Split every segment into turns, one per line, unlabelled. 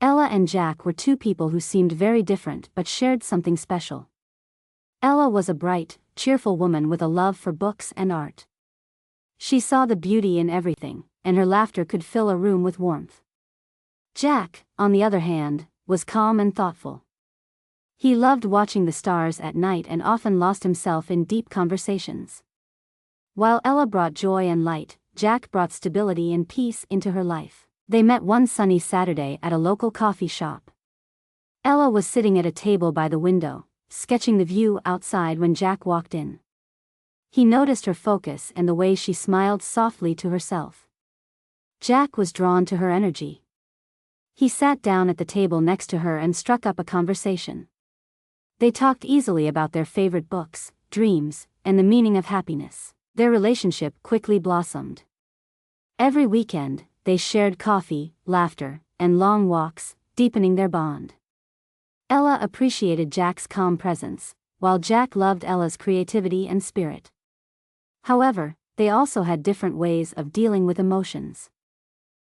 Ella and Jack were two people who seemed very different but shared something special. Ella was a bright, cheerful woman with a love for books and art. She saw the beauty in everything, and her laughter could fill a room with warmth. Jack, on the other hand, was calm and thoughtful. He loved watching the stars at night and often lost himself in deep conversations. While Ella brought joy and light, Jack brought stability and peace into her life. They met one sunny Saturday at a local coffee shop. Ella was sitting at a table by the window, sketching the view outside when Jack walked in. He noticed her focus and the way she smiled softly to herself. Jack was drawn to her energy. He sat down at the table next to her and struck up a conversation. They talked easily about their favorite books, dreams, and the meaning of happiness. Their relationship quickly blossomed. Every weekend, they shared coffee, laughter, and long walks, deepening their bond. Ella appreciated Jack's calm presence, while Jack loved Ella's creativity and spirit. However, they also had different ways of dealing with emotions.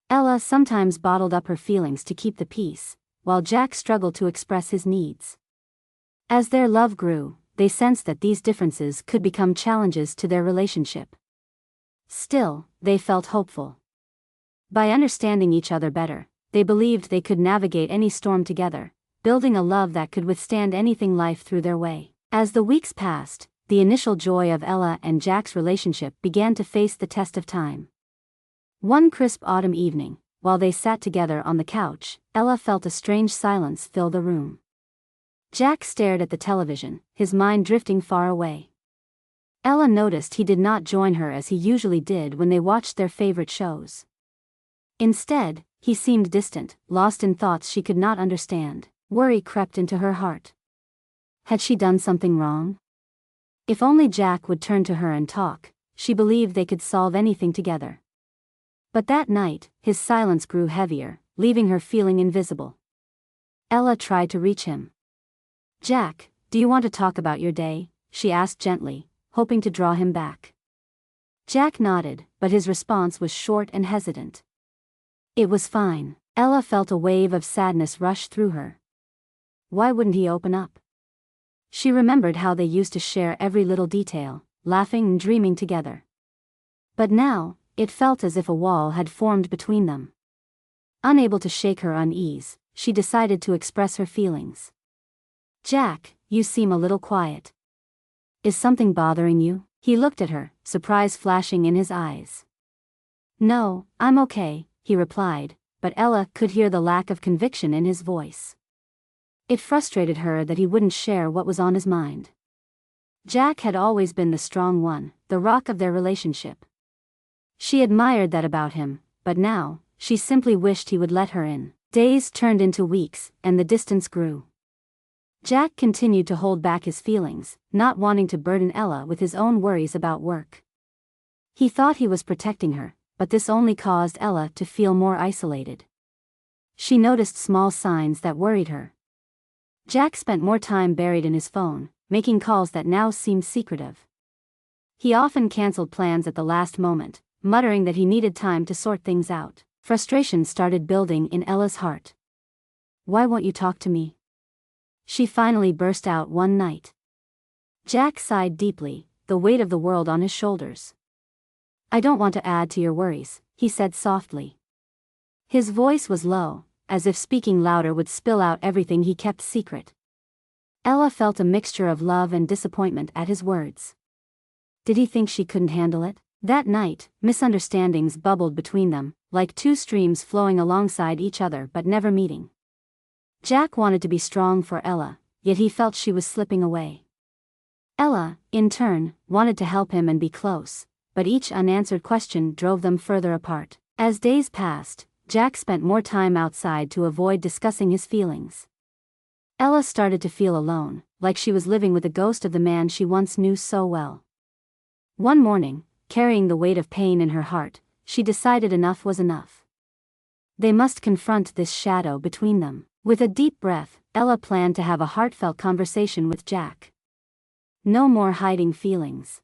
Ella sometimes bottled up her feelings to keep the peace, while Jack struggled to express his needs. As their love grew, they sensed that these differences could become challenges to their relationship. Still, they felt hopeful. By understanding each other better, they believed they could navigate any storm together, building a love that could withstand anything life threw their way. As the weeks passed, the initial joy of Ella and Jack's relationship began to face the test of time. One crisp autumn evening, while they sat together on the couch, Ella felt a strange silence fill the room. Jack stared at the television, his mind drifting far away. Ella noticed he did not join her as he usually did when they watched their favorite shows. Instead, he seemed distant, lost in thoughts she could not understand. Worry crept into her heart. Had she done something wrong? If only Jack would turn to her and talk, she believed they could solve anything together. But that night, his silence grew heavier, leaving her feeling invisible. Ella tried to reach him. "Jack, do you want to talk about your day?" she asked gently, hoping to draw him back. Jack nodded, but his response was short and hesitant. It was fine. Ella felt a wave of sadness rush through her. Why wouldn't he open up? She remembered how they used to share every little detail, laughing and dreaming together. But now, it felt as if a wall had formed between them. Unable to shake her unease, she decided to express her feelings. "Jack, you seem a little quiet. Is something bothering you?" He looked at her, surprise flashing in his eyes. "No, I'm okay," he replied, but Ella could hear the lack of conviction in his voice. It frustrated her that he wouldn't share what was on his mind. Jack had always been the strong one, the rock of their relationship. She admired that about him, but now, she simply wished he would let her in. Days turned into weeks, and the distance grew. Jack continued to hold back his feelings, not wanting to burden Ella with his own worries about work. He thought he was protecting her, but this only caused Ella to feel more isolated. She noticed small signs that worried her. Jack spent more time buried in his phone, making calls that now seemed secretive. He often canceled plans at the last moment, muttering that he needed time to sort things out. Frustration started building in Ella's heart. "Why won't you talk to me?" she finally burst out one night. Jack sighed deeply, the weight of the world on his shoulders. "I don't want to add to your worries," he said softly. His voice was low, as if speaking louder would spill out everything he kept secret. Ella felt a mixture of love and disappointment at his words. Did he think she couldn't handle it? That night, misunderstandings bubbled between them, like two streams flowing alongside each other but never meeting. Jack wanted to be strong for Ella, yet he felt she was slipping away. Ella, in turn, wanted to help him and be close, but each unanswered question drove them further apart. As days passed, Jack spent more time outside to avoid discussing his feelings. Ella started to feel alone, like she was living with the ghost of the man she once knew so well. One morning, carrying the weight of pain in her heart, she decided enough was enough. They must confront this shadow between them. With a deep breath, Ella planned to have a heartfelt conversation with Jack. No more hiding feelings.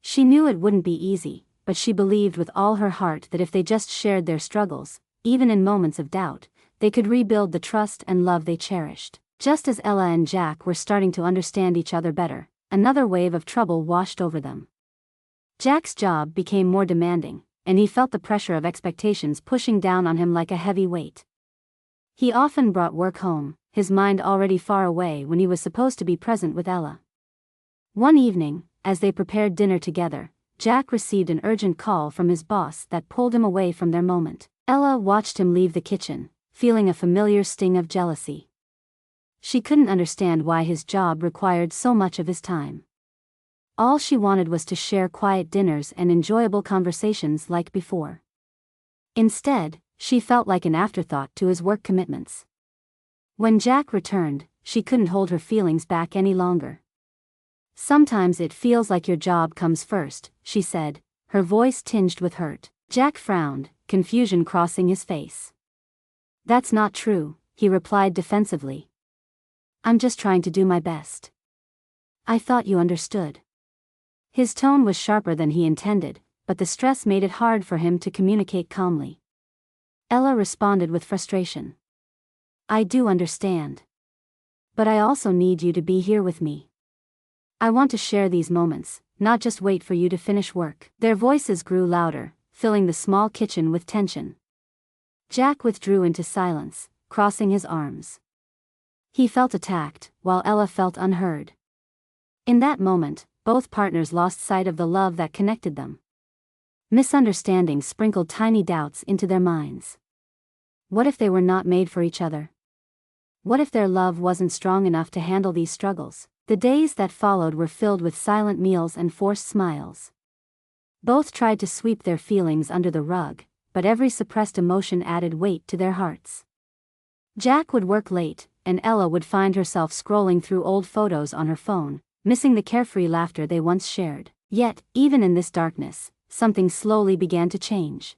She knew it wouldn't be easy, but she believed with all her heart that if they just shared their struggles, even in moments of doubt, they could rebuild the trust and love they cherished. Just as Ella and Jack were starting to understand each other better, another wave of trouble washed over them. Jack's job became more demanding, and he felt the pressure of expectations pushing down on him like a heavy weight. He often brought work home, his mind already far away when he was supposed to be present with Ella. One evening, as they prepared dinner together, Jack received an urgent call from his boss that pulled him away from their moment. Ella watched him leave the kitchen, feeling a familiar sting of jealousy. She couldn't understand why his job required so much of his time. All she wanted was to share quiet dinners and enjoyable conversations like before. Instead, she felt like an afterthought to his work commitments. When Jack returned, she couldn't hold her feelings back any longer. "Sometimes it feels like your job comes first," she said, her voice tinged with hurt. Jack frowned, confusion crossing his face. "That's not true," he replied defensively. "I'm just trying to do my best. I thought you understood." His tone was sharper than he intended, but the stress made it hard for him to communicate calmly. Ella responded with frustration. "I do understand. But I also need you to be here with me. I want to share these moments, not just wait for you to finish work." Their voices grew louder, filling the small kitchen with tension. Jack withdrew into silence, crossing his arms. He felt attacked, while Ella felt unheard. In that moment, both partners lost sight of the love that connected them. Misunderstandings sprinkled tiny doubts into their minds. What if they were not made for each other? What if their love wasn't strong enough to handle these struggles? The days that followed were filled with silent meals and forced smiles. Both tried to sweep their feelings under the rug, but every suppressed emotion added weight to their hearts. Jack would work late, and Ella would find herself scrolling through old photos on her phone, missing the carefree laughter they once shared. Yet, even in this darkness, something slowly began to change.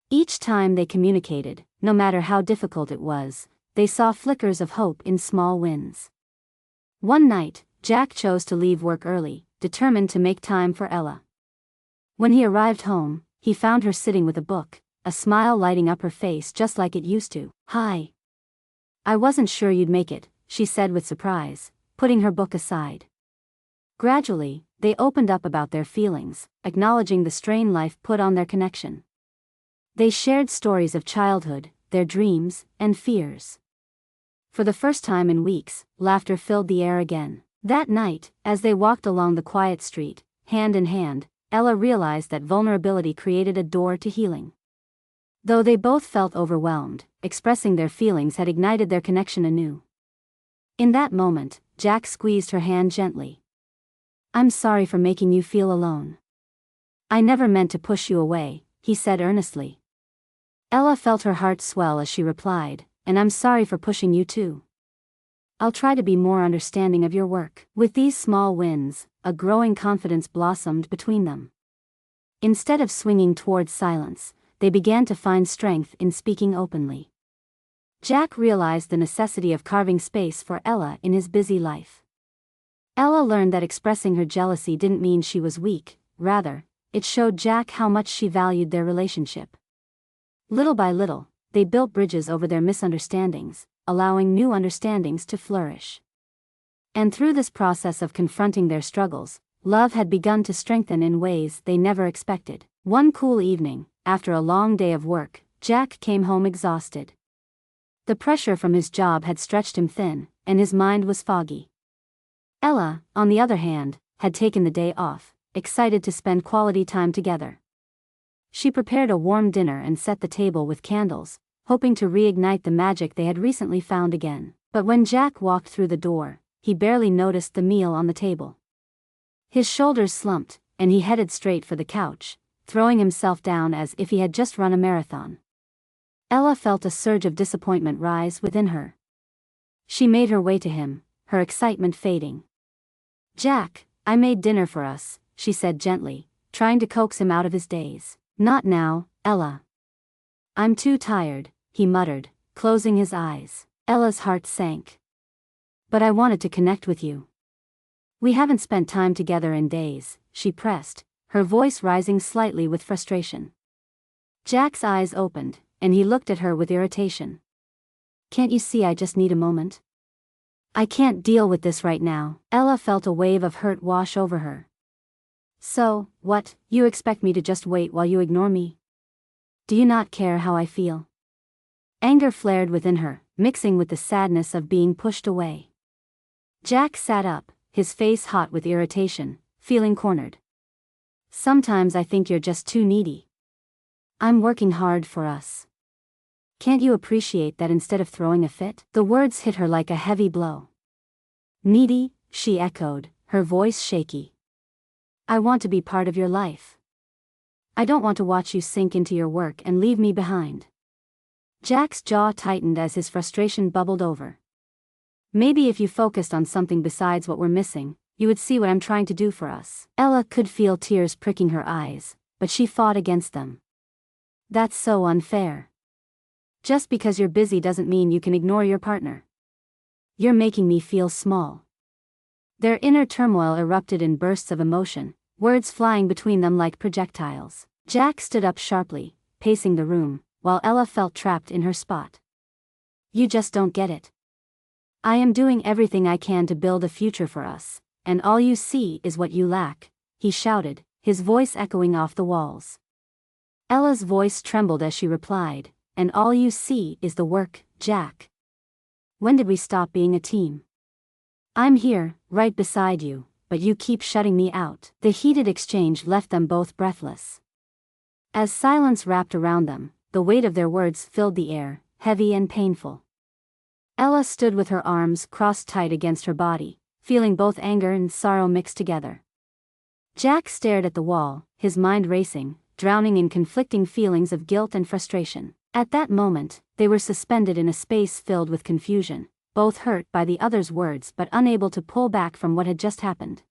Each time they communicated, no matter how difficult it was, they saw flickers of hope in small wins. One night, Jack chose to leave work early, determined to make time for Ella. When he arrived home, he found her sitting with a book, a smile lighting up her face just like it used to. "Hi. I wasn't sure you'd make it," she said with surprise, putting her book aside. Gradually, they opened up about their feelings, acknowledging the strain life put on their connection. They shared stories of childhood, their dreams, and fears. For the first time in weeks, laughter filled the air again. That night, as they walked along the quiet street, hand in hand, Ella realized that vulnerability created a door to healing. Though they both felt overwhelmed, expressing their feelings had ignited their connection anew. In that moment, Jack squeezed her hand gently. "I'm sorry for making you feel alone. I never meant to push you away," he said earnestly. Ella felt her heart swell as she replied, "And I'm sorry for pushing you too. I'll try to be more understanding of your work." With these small wins, a growing confidence blossomed between them. Instead of swinging towards silence, they began to find strength in speaking openly. Jack realized the necessity of carving space for Ella in his busy life. Ella learned that expressing her jealousy didn't mean she was weak, rather, it showed Jack how much she valued their relationship. Little by little, they built bridges over their misunderstandings, allowing new understandings to flourish. And through this process of confronting their struggles, love had begun to strengthen in ways they never expected. One cool evening, after a long day of work, Jack came home exhausted. The pressure from his job had stretched him thin, and his mind was foggy. Ella, on the other hand, had taken the day off, excited to spend quality time together. She prepared a warm dinner and set the table with candles, hoping to reignite the magic they had recently found again. But when Jack walked through the door, he barely noticed the meal on the table. His shoulders slumped, and he headed straight for the couch, throwing himself down as if he had just run a marathon. Ella felt a surge of disappointment rise within her. She made her way to him, her excitement fading. "Jack, I made dinner for us," she said gently, trying to coax him out of his daze. "Not now, Ella. I'm too tired," he muttered, closing his eyes. Ella's heart sank. "But I wanted to connect with you. We haven't spent time together in days," she pressed, her voice rising slightly with frustration. Jack's eyes opened, and he looked at her with irritation. Can't you see I just need a moment? I can't deal with this right now. Ella felt a wave of hurt wash over her. So, what, you expect me to just wait while you ignore me? Do you not care how I feel? Anger flared within her, mixing with the sadness of being pushed away. Jack sat up, his face hot with irritation, feeling cornered. Sometimes I think you're just too needy. I'm working hard for us. Can't you appreciate that instead of throwing a fit? The words hit her like a heavy blow. Needy, she echoed, her voice shaky. I want to be part of your life. I don't want to watch you sink into your work and leave me behind. Jack's jaw tightened as his frustration bubbled over. Maybe if you focused on something besides what we're missing, you would see what I'm trying to do for us. Ella could feel tears pricking her eyes, but she fought against them. That's so unfair. Just because you're busy doesn't mean you can ignore your partner. You're making me feel small. Their inner turmoil erupted in bursts of emotion, words flying between them like projectiles. Jack stood up sharply, pacing the room, while Ella felt trapped in her spot. You just don't get it. I am doing everything I can to build a future for us, and all you see is what you lack, he shouted, his voice echoing off the walls. Ella's voice trembled as she replied, and all you see is the work, Jack. When did we stop being a team? I'm here, right beside you, but you keep shutting me out. The heated exchange left them both breathless. As silence wrapped around them, the weight of their words filled the air, heavy and painful. Ella stood with her arms crossed tight against her body, feeling both anger and sorrow mixed together. Jack stared at the wall, his mind racing, drowning in conflicting feelings of guilt and frustration. At that moment, they were suspended in a space filled with confusion, both hurt by the other's words but unable to pull back from what had just happened.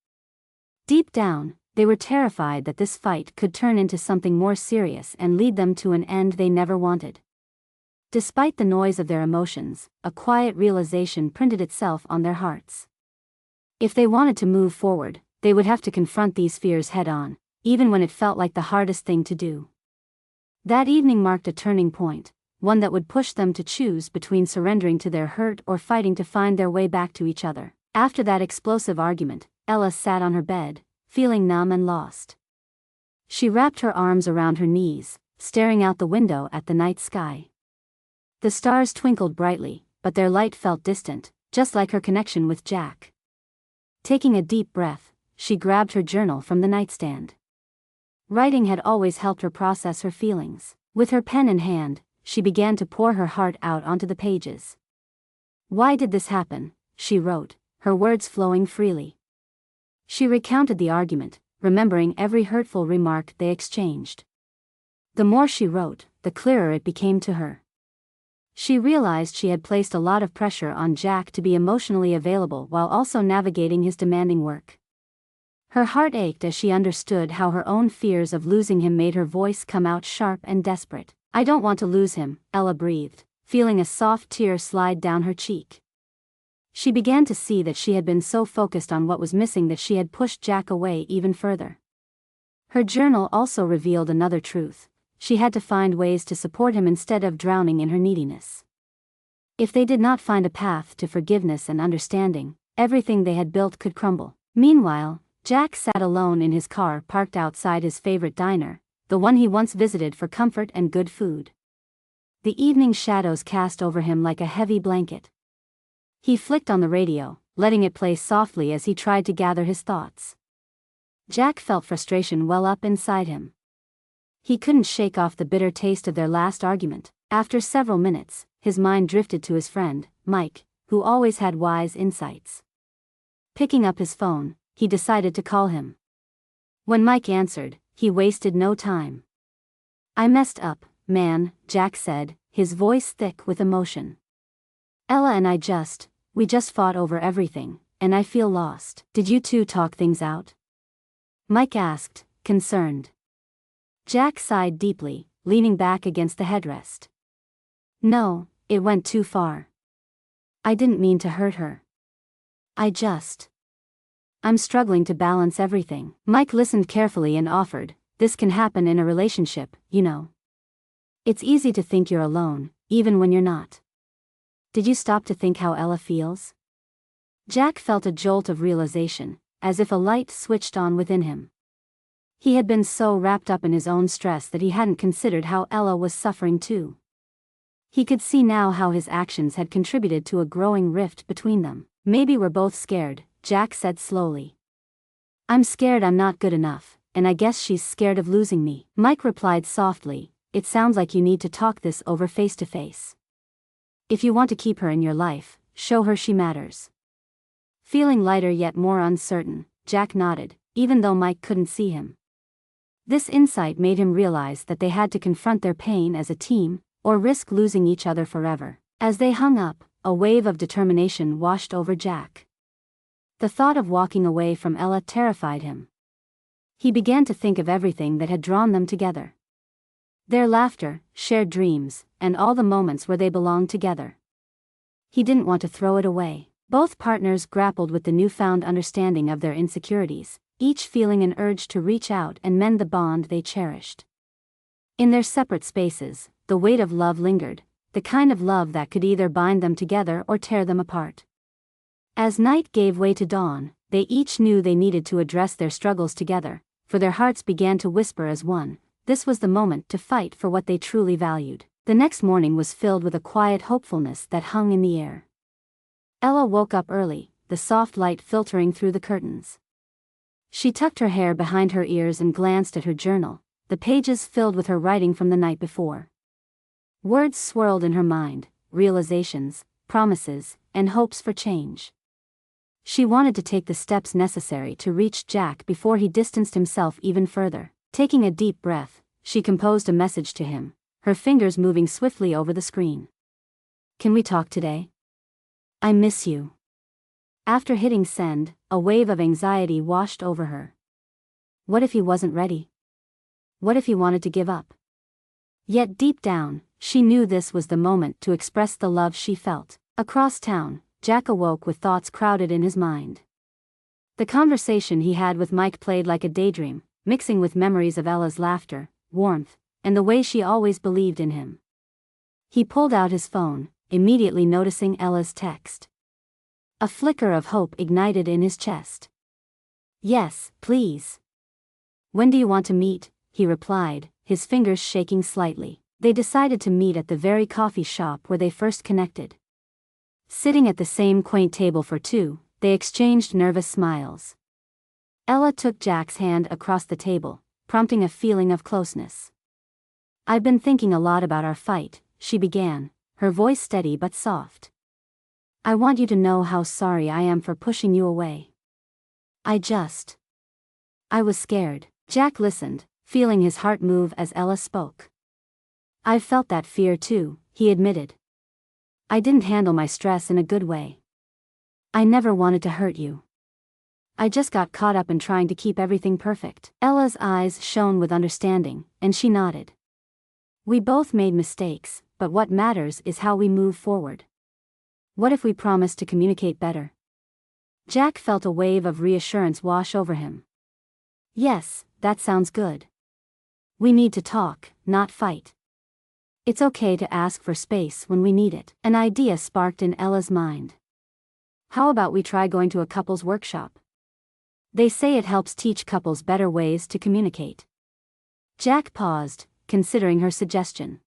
Deep down, they were terrified that this fight could turn into something more serious and lead them to an end they never wanted. Despite the noise of their emotions, a quiet realization printed itself on their hearts. If they wanted to move forward, they would have to confront these fears head-on, even when it felt like the hardest thing to do. That evening marked a turning point, one that would push them to choose between surrendering to their hurt or fighting to find their way back to each other. After that explosive argument, Ella sat on her bed, feeling numb and lost. She wrapped her arms around her knees, staring out the window at the night sky. The stars twinkled brightly, but their light felt distant, just like her connection with Jack. Taking a deep breath, she grabbed her journal from the nightstand. Writing had always helped her process her feelings. With her pen in hand, she began to pour her heart out onto the pages. Why did this happen? She wrote, her words flowing freely. She recounted the argument, remembering every hurtful remark they exchanged. The more she wrote, the clearer it became to her. She realized she had placed a lot of pressure on Jack to be emotionally available while also navigating his demanding work. Her heart ached as she understood how her own fears of losing him made her voice come out sharp and desperate. I don't want to lose him, Ella breathed, feeling a soft tear slide down her cheek. She began to see that she had been so focused on what was missing that she had pushed Jack away even further. Her journal also revealed another truth. She had to find ways to support him instead of drowning in her neediness. If they did not find a path to forgiveness and understanding, everything they had built could crumble. Meanwhile, Jack sat alone in his car parked outside his favorite diner, the one he once visited for comfort and good food. The evening shadows cast over him like a heavy blanket. He flicked on the radio, letting it play softly as he tried to gather his thoughts. Jack felt frustration well up inside him. He couldn't shake off the bitter taste of their last argument. After several minutes, his mind drifted to his friend, Mike, who always had wise insights. Picking up his phone, he decided to call him. When Mike answered, he wasted no time. I messed up, man, Jack said, his voice thick with emotion. Ella and we just fought over everything, and I feel lost. Did you two talk things out? Mike asked, concerned. Jack sighed deeply, leaning back against the headrest. No, it went too far. I didn't mean to hurt her. I'm struggling to balance everything. Mike listened carefully and offered, this can happen in a relationship, you know. It's easy to think you're alone, even when you're not. Did you stop to think how Ella feels? Jack felt a jolt of realization, as if a light switched on within him. He had been so wrapped up in his own stress that he hadn't considered how Ella was suffering too. He could see now how his actions had contributed to a growing rift between them. Maybe we're both scared, Jack said slowly. I'm scared I'm not good enough, and I guess she's scared of losing me. Mike replied softly, it sounds like you need to talk this over face to face. If you want to keep her in your life, show her she matters. Feeling lighter yet more uncertain, Jack nodded, even though Mike couldn't see him. This insight made him realize that they had to confront their pain as a team, or risk losing each other forever. As they hung up, a wave of determination washed over Jack. The thought of walking away from Ella terrified him. He began to think of everything that had drawn them together. Their laughter, shared dreams, and all the moments where they belonged together. He didn't want to throw it away. Both partners grappled with the newfound understanding of their insecurities, each feeling an urge to reach out and mend the bond they cherished. In their separate spaces, the weight of love lingered, the kind of love that could either bind them together or tear them apart. As night gave way to dawn, they each knew they needed to address their struggles together, for their hearts began to whisper as one. This was the moment to fight for what they truly valued. The next morning was filled with a quiet hopefulness that hung in the air. Ella woke up early, the soft light filtering through the curtains. She tucked her hair behind her ears and glanced at her journal, the pages filled with her writing from the night before. Words swirled in her mind, realizations, promises, and hopes for change. She wanted to take the steps necessary to reach Jack before he distanced himself even further. Taking a deep breath, she composed a message to him, her fingers moving swiftly over the screen. Can we talk today? I miss you. After hitting send, a wave of anxiety washed over her. What if he wasn't ready? What if he wanted to give up? Yet deep down, she knew this was the moment to express the love she felt. Across town, Jack awoke with thoughts crowded in his mind. The conversation he had with Mike played like a daydream, mixing with memories of Ella's laughter, warmth, and the way she always believed in him. He pulled out his phone, immediately noticing Ella's text. A flicker of hope ignited in his chest. Yes, please. When do you want to meet? He replied, his fingers shaking slightly. They decided to meet at the very coffee shop where they first connected. Sitting at the same quaint table for two, they exchanged nervous smiles. Ella took Jack's hand across the table, prompting a feeling of closeness. I've been thinking a lot about our fight, she began, her voice steady but soft. I want you to know how sorry I am for pushing you away. I was scared. Jack listened, feeling his heart move as Ella spoke. I've felt that fear too, he admitted. I didn't handle my stress in a good way. I never wanted to hurt you. I just got caught up in trying to keep everything perfect. Ella's eyes shone with understanding, and she nodded. We both made mistakes, but what matters is how we move forward. What if we promise to communicate better? Jack felt a wave of reassurance wash over him. Yes, that sounds good. We need to talk, not fight. It's okay to ask for space when we need it. An idea sparked in Ella's mind. How about we try going to a couples workshop? They say it helps teach couples better ways to communicate. Jack paused, considering her suggestion.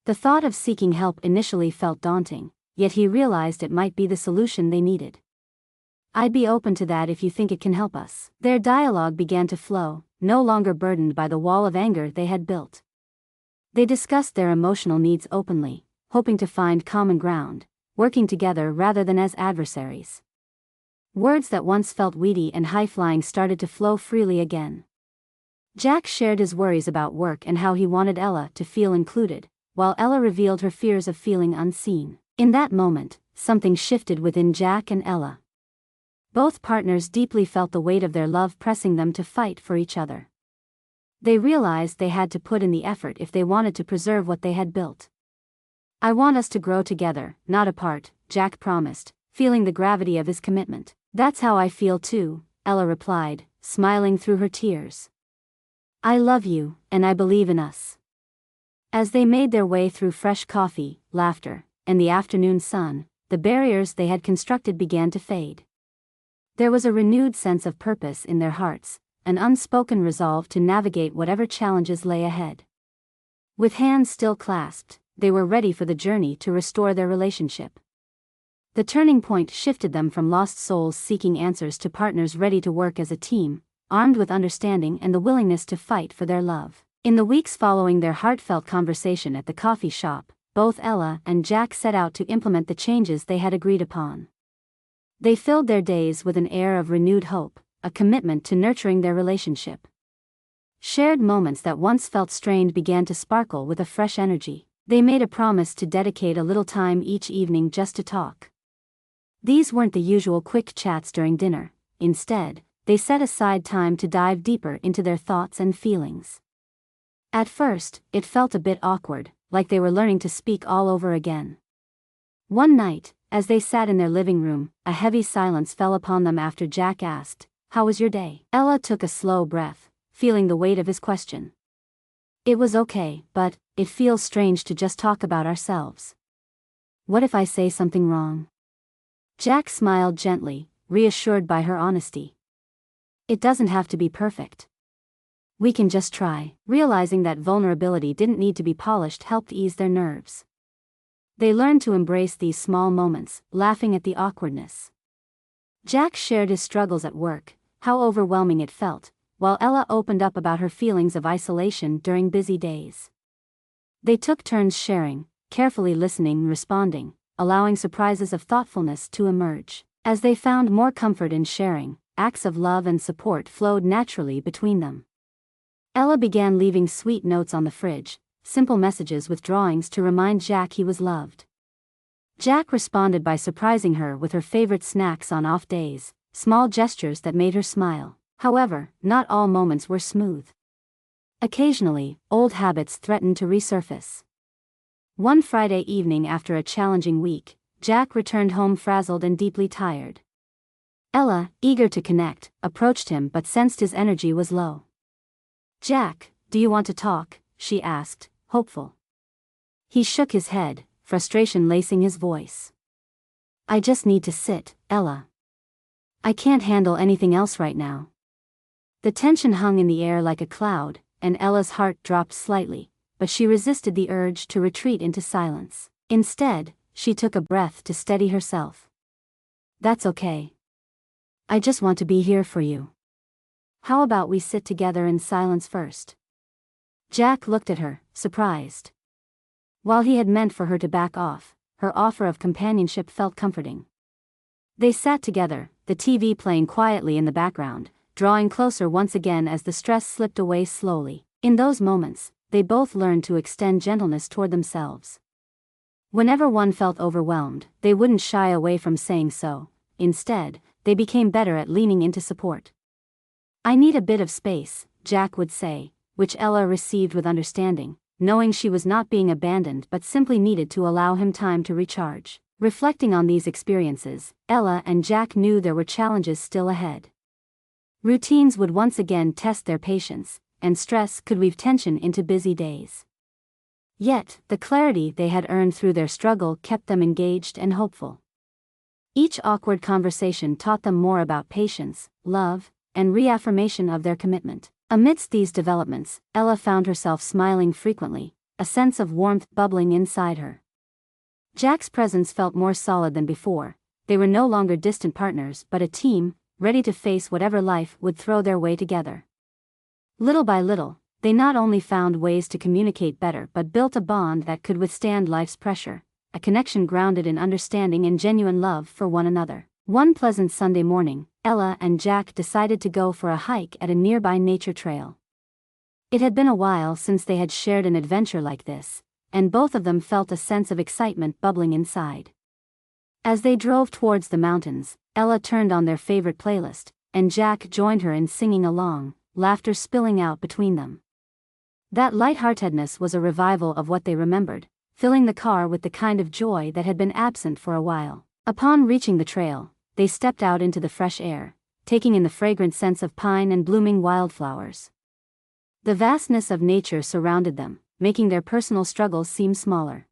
The thought of seeking help initially felt daunting, yet he realized it might be the solution they needed. I'd be open to that if you think it can help us. Their dialogue began to flow, no longer burdened by the wall of anger they had built. They discussed their emotional needs openly, hoping to find common ground, working together rather than as adversaries. Words that once felt weedy and high-flying started to flow freely again. Jack shared his worries about work and how he wanted Ella to feel included, while Ella revealed her fears of feeling unseen. In that moment, something shifted within Jack and Ella. Both partners deeply felt the weight of their love pressing them to fight for each other. They realized they had to put in the effort if they wanted to preserve what they had built. I want us to grow together, not apart, Jack promised, feeling the gravity of his commitment. That's how I feel too, Ella replied, smiling through her tears. I love you, and I believe in us. As they made their way through fresh coffee, laughter, and the afternoon sun, the barriers they had constructed began to fade. There was a renewed sense of purpose in their hearts, an unspoken resolve to navigate whatever challenges lay ahead. With hands still clasped, they were ready for the journey to restore their relationship. The turning point shifted them from lost souls seeking answers to partners ready to work as a team, armed with understanding and the willingness to fight for their love. In the weeks following their heartfelt conversation at the coffee shop, both Ella and Jack set out to implement the changes they had agreed upon. They filled their days with an air of renewed hope, a commitment to nurturing their relationship. Shared moments that once felt strained began to sparkle with a fresh energy. They made a promise to dedicate a little time each evening just to talk. These weren't the usual quick chats during dinner. Instead, they set aside time to dive deeper into their thoughts and feelings. At first, it felt a bit awkward, like they were learning to speak all over again. One night, as they sat in their living room, a heavy silence fell upon them after Jack asked, "How was your day?" Ella took a slow breath, feeling the weight of his question. "It was okay, but it feels strange to just talk about ourselves. What if I say something wrong?" Jack smiled gently, reassured by her honesty. "It doesn't have to be perfect. We can just try." Realizing that vulnerability didn't need to be polished helped ease their nerves. They learned to embrace these small moments, laughing at the awkwardness. Jack shared his struggles at work, how overwhelming it felt, while Ella opened up about her feelings of isolation during busy days. They took turns sharing, carefully listening and responding, allowing surprises of thoughtfulness to emerge. As they found more comfort in sharing, acts of love and support flowed naturally between them. Ella began leaving sweet notes on the fridge, simple messages with drawings to remind Jack he was loved. Jack responded by surprising her with her favorite snacks on off days, small gestures that made her smile. However, not all moments were smooth. Occasionally, old habits threatened to resurface. One Friday evening after a challenging week, Jack returned home frazzled and deeply tired. Ella, eager to connect, approached him but sensed his energy was low. "Jack, do you want to talk?" she asked, hopeful. He shook his head, frustration lacing his voice. "I just need to sit, Ella. I can't handle anything else right now." The tension hung in the air like a cloud, and Ella's heart dropped slightly, but she resisted the urge to retreat into silence. Instead, she took a breath to steady herself. "That's okay. I just want to be here for you. How about we sit together in silence first?" Jack looked at her, surprised. While he had meant for her to back off, her offer of companionship felt comforting. They sat together, the TV playing quietly in the background, drawing closer once again as the stress slipped away slowly. In those moments, they both learned to extend gentleness toward themselves. Whenever one felt overwhelmed, they wouldn't shy away from saying so. Instead, they became better at leaning into support. "I need a bit of space," Jack would say, which Ella received with understanding, knowing she was not being abandoned but simply needed to allow him time to recharge. Reflecting on these experiences, Ella and Jack knew there were challenges still ahead. Routines would once again test their patience, and stress could weave tension into busy days. Yet, the clarity they had earned through their struggle kept them engaged and hopeful. Each awkward conversation taught them more about patience, love, and reaffirmation of their commitment. Amidst these developments, Ella found herself smiling frequently, a sense of warmth bubbling inside her. Jack's presence felt more solid than before. They were no longer distant partners but a team, ready to face whatever life would throw their way together. Little by little, they not only found ways to communicate better but built a bond that could withstand life's pressure, a connection grounded in understanding and genuine love for one another. One pleasant Sunday morning, Ella and Jack decided to go for a hike at a nearby nature trail. It had been a while since they had shared an adventure like this, and both of them felt a sense of excitement bubbling inside. As they drove towards the mountains, Ella turned on their favorite playlist, and Jack joined her in singing along, laughter spilling out between them. That lightheartedness was a revival of what they remembered, filling the car with the kind of joy that had been absent for a while. Upon reaching the trail, they stepped out into the fresh air, taking in the fragrant scents of pine and blooming wildflowers. The vastness of nature surrounded them, making their personal struggles seem smaller.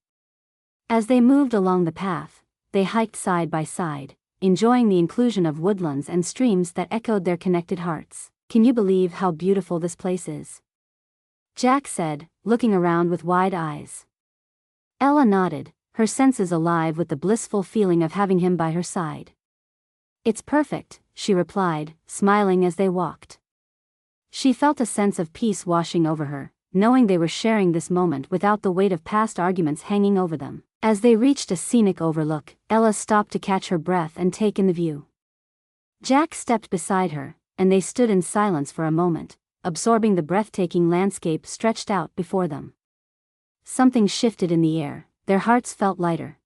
As they moved along the path, they hiked side by side, enjoying the inclusion of woodlands and streams that echoed their connected hearts. "Can you believe how beautiful this place is?" Jack said, looking around with wide eyes. Ella nodded, her senses alive with the blissful feeling of having him by her side. "It's perfect," she replied, smiling as they walked. She felt a sense of peace washing over her, knowing they were sharing this moment without the weight of past arguments hanging over them. As they reached a scenic overlook, Ella stopped to catch her breath and take in the view. Jack stepped beside her, and they stood in silence for a moment, absorbing the breathtaking landscape stretched out before them. Something shifted in the air, their hearts felt lighter.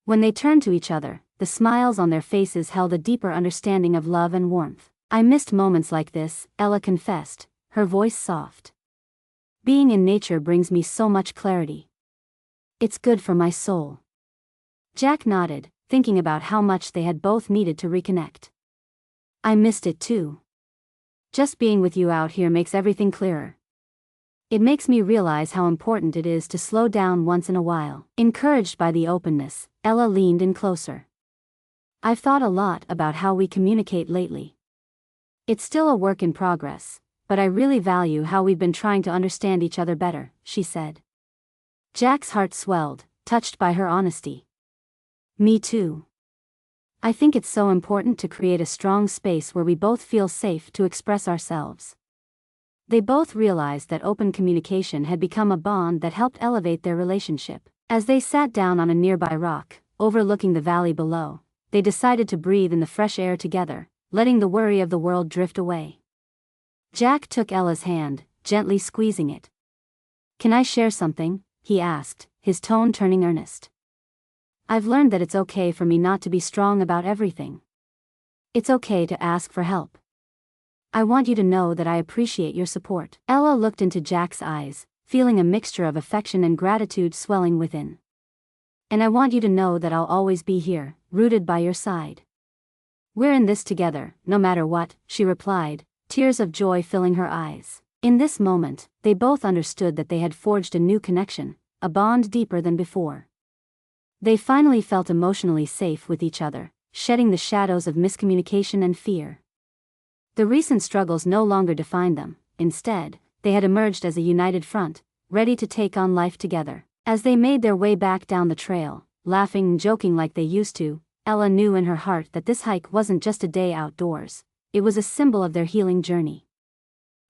When they turned to each other, the smiles on their faces held a deeper understanding of love and warmth. "I missed moments like this," Ella confessed, her voice soft. "Being in nature brings me so much clarity. It's good for my soul." Jack nodded, thinking about how much they had both needed to reconnect. "I missed it too. Just being with you out here makes everything clearer. It makes me realize how important it is to slow down once in a while." Encouraged by the openness, Ella leaned in closer. "I've thought a lot about how we communicate lately. It's still a work in progress, but I really value how we've been trying to understand each other better," she said. Jack's heart swelled, touched by her honesty. "Me too. I think it's so important to create a strong space where we both feel safe to express ourselves." They both realized that open communication had become a bond that helped elevate their relationship. As they sat down on a nearby rock, overlooking the valley below, they decided to breathe in the fresh air together, letting the worry of the world drift away. Jack took Ella's hand, gently squeezing it. "Can I share something?" he asked, his tone turning earnest. "I've learned that it's okay for me not to be strong about everything. It's okay to ask for help. I want you to know that I appreciate your support." Ella looked into Jack's eyes, feeling a mixture of affection and gratitude swelling within. "And I want you to know that I'll always be here, rooted by your side. We're in this together, no matter what," she replied, tears of joy filling her eyes. In this moment, they both understood that they had forged a new connection, a bond deeper than before. They finally felt emotionally safe with each other, shedding the shadows of miscommunication and fear. The recent struggles no longer defined them. Instead, they had emerged as a united front, ready to take on life together. As they made their way back down the trail, laughing and joking like they used to, Ella knew in her heart that this hike wasn't just a day outdoors, it was a symbol of their healing journey.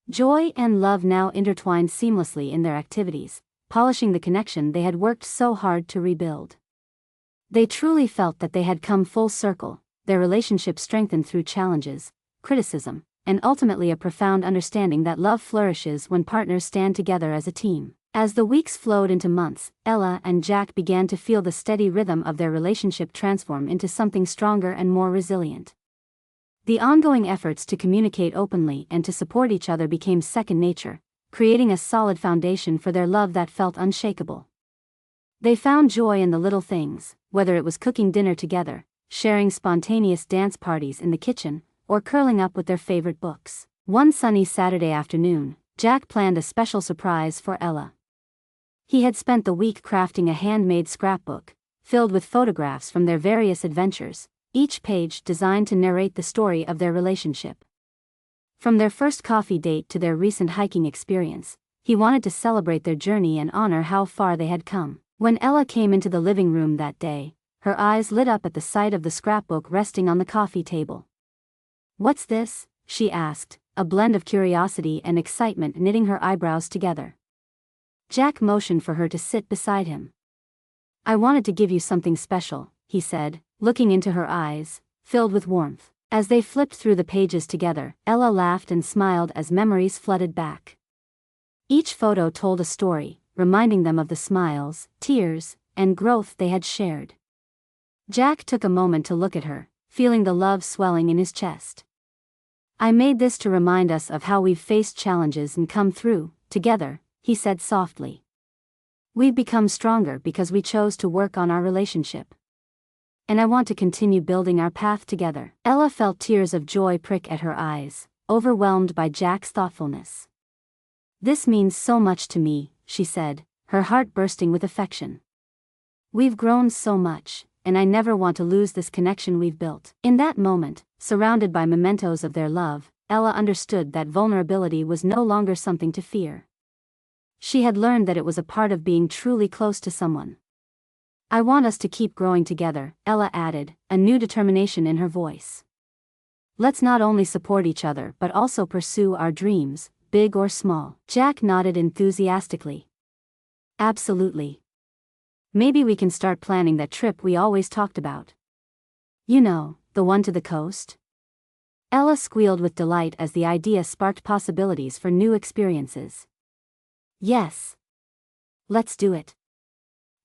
Joy and love now intertwined seamlessly in their activities, polishing the connection they had worked so hard to rebuild. They truly felt that they had come full circle, their relationship strengthened through challenges, criticism, and ultimately a profound understanding that love flourishes when partners stand together as a team. As the weeks flowed into months, Ella and Jack began to feel the steady rhythm of their relationship transform into something stronger and more resilient. The ongoing efforts to communicate openly and to support each other became second nature, creating a solid foundation for their love that felt unshakable. They found joy in the little things, whether it was cooking dinner together, sharing spontaneous dance parties in the kitchen, or curling up with their favorite books. One sunny Saturday afternoon, Jack planned a special surprise for Ella. He had spent the week crafting a handmade scrapbook, filled with photographs from their various adventures, each page designed to narrate the story of their relationship. From their first coffee date to their recent hiking experience, he wanted to celebrate their journey and honor how far they had come. When Ella came into the living room that day, her eyes lit up at the sight of the scrapbook resting on the coffee table. "What's this?" she asked, a blend of curiosity and excitement knitting her eyebrows together. Jack motioned for her to sit beside him. "I wanted to give you something special," he said, looking into her eyes, filled with warmth. As they flipped through the pages together, Ella laughed and smiled as memories flooded back. Each photo told a story, reminding them of the smiles, tears, and growth they had shared. Jack took a moment to look at her, feeling the love swelling in his chest. "I made this to remind us of how we've faced challenges and come through, together," he said softly. "We've become stronger because we chose to work on our relationship. And I want to continue building our path together." Ella felt tears of joy prick at her eyes, overwhelmed by Jack's thoughtfulness. "This means so much to me," she said, her heart bursting with affection. We've grown so much, and I never want to lose this connection we've built. In that moment, surrounded by mementos of their love, Ella understood that vulnerability was no longer something to fear. She had learned that it was a part of being truly close to someone. I want us to keep growing together, Ella added, a new determination in her voice. Let's not only support each other but also pursue our dreams, big or small. Jack nodded enthusiastically. Absolutely. Maybe we can start planning that trip we always talked about. You know, the one to the coast? Ella squealed with delight as the idea sparked possibilities for new experiences. Yes. Let's do it.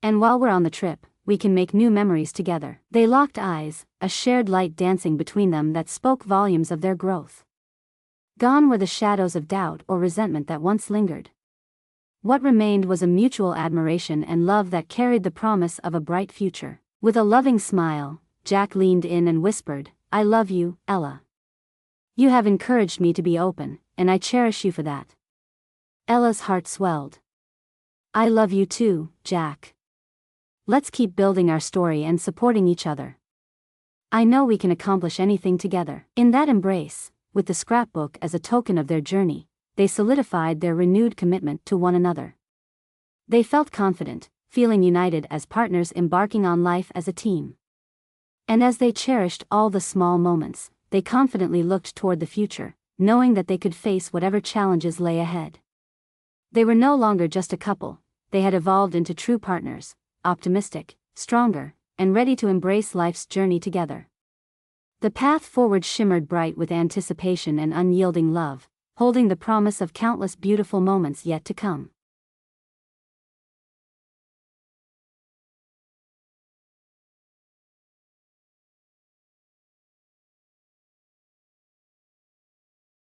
And while we're on the trip, we can make new memories together. They locked eyes, a shared light dancing between them that spoke volumes of their growth. Gone were the shadows of doubt or resentment that once lingered. What remained was a mutual admiration and love that carried the promise of a bright future. With a loving smile, Jack leaned in and whispered, "I love you, Ella. You have encouraged me to be open, and I cherish you for that." Ella's heart swelled. "I love you too, Jack. Let's keep building our story and supporting each other. I know we can accomplish anything together." In that embrace, with the scrapbook as a token of their journey, they solidified their renewed commitment to one another. They felt confident, feeling united as partners embarking on life as a team. And as they cherished all the small moments, they confidently looked toward the future, knowing that they could face whatever challenges lay ahead. They were no longer just a couple, they had evolved into true partners, optimistic, stronger, and ready to embrace life's journey together. The path forward shimmered bright with anticipation and unyielding love, holding the promise of countless beautiful moments yet to come.